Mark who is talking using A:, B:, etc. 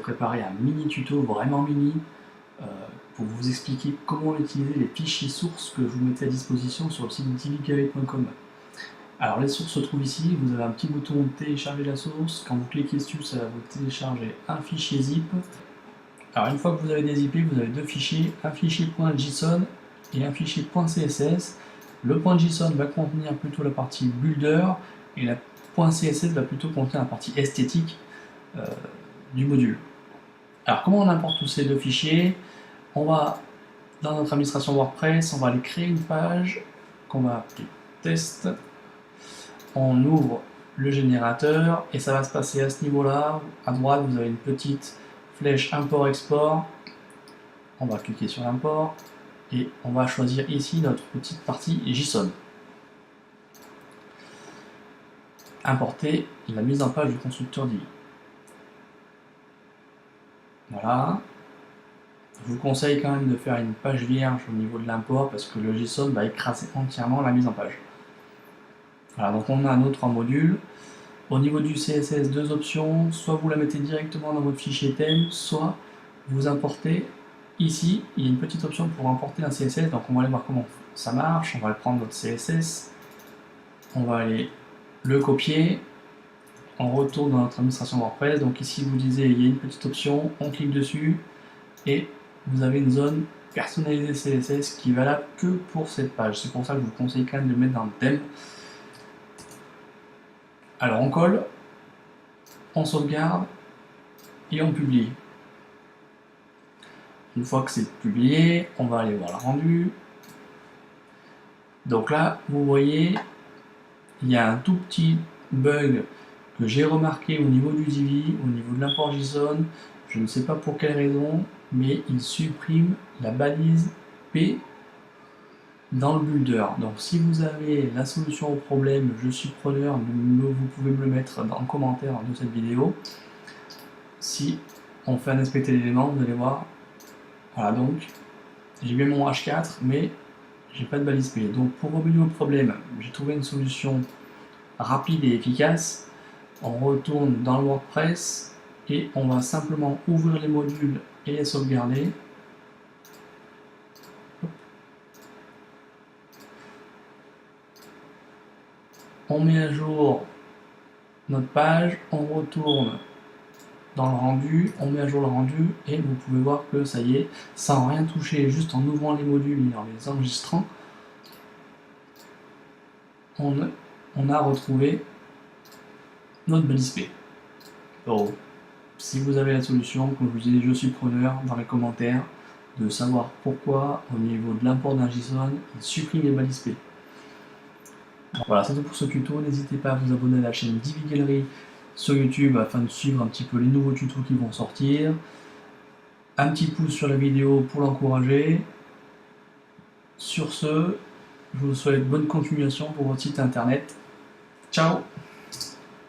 A: Préparer un mini tuto vraiment mini pour vous expliquer comment utiliser les fichiers sources que je vous mettais à disposition sur le site divigalé.com. Alors les sources se trouvent ici, vous avez un petit bouton télécharger la source, quand vous cliquez dessus ça va vous télécharger un fichier zip. Alors une fois que vous avez dézippé, vous avez deux fichiers, un fichier .json et un fichier .css. Le .json va contenir plutôt la partie builder et la .css va plutôt contenir la partie esthétique du module. Alors comment on importe tous ces deux fichiers? On va dans notre administration WordPress, on va aller créer une page qu'on va appeler test. On ouvre le générateur et ça va se passer à ce niveau-là. À droite, vous avez une petite flèche import-export. On va cliquer sur l'import et on va choisir ici notre petite partie JSON. Importer la mise en page du constructeur Divi. Voilà. Je vous conseille quand même de faire une page vierge au niveau de l'import parce que le JSON va écraser entièrement la mise en page. Voilà, donc on a nos trois modules. Au niveau du CSS, deux options, soit vous la mettez directement dans votre fichier thème, soit vous importez ici, il y a une petite option pour importer un CSS, donc on va aller voir comment ça marche. On va prendre notre CSS, on va aller le copier, on retourne dans notre administration WordPress, donc ici vous disiez il y a une petite option, on clique dessus et vous avez une zone personnalisée CSS qui est valable que pour cette page. C'est pour ça que je vous conseille quand même de le mettre dans le thème. Alors on colle, on sauvegarde et on publie. Une fois que c'est publié, on va aller voir le rendu. Donc là, vous voyez, il y a un tout petit bug que j'ai remarqué au niveau du Divi, au niveau de l'import JSON. Je ne sais pas pour quelle raison, mais il supprime la balise P dans le builder. Donc si vous avez la solution au problème, je suis preneur, vous pouvez me le mettre en commentaire de cette vidéo. Si on fait un inspecter l'élément, vous allez voir, voilà, donc j'ai bien mon H4, mais j'ai pas de balise P. Donc pour remédier au problème, j'ai trouvé une solution rapide et efficace. On retourne dans le WordPress et on va simplement ouvrir les modules et les sauvegarder. On met à jour notre page, on retourne dans le rendu, on met à jour le rendu et vous pouvez voir que ça y est, sans rien toucher, juste en ouvrant les modules et en les enregistrant, on a retrouvé notre balise P. Donc, si vous avez la solution, comme je vous dis, je suis preneur dans les commentaires de savoir pourquoi au niveau de l'import d'un JSON, il supprime les balises P. Voilà, c'est tout pour ce tuto. N'hésitez pas à vous abonner à la chaîne Divi Gallery sur YouTube afin de suivre un petit peu les nouveaux tutos qui vont sortir. Un petit pouce sur la vidéo pour l'encourager. Sur ce, je vous souhaite bonne continuation pour votre site internet. Ciao!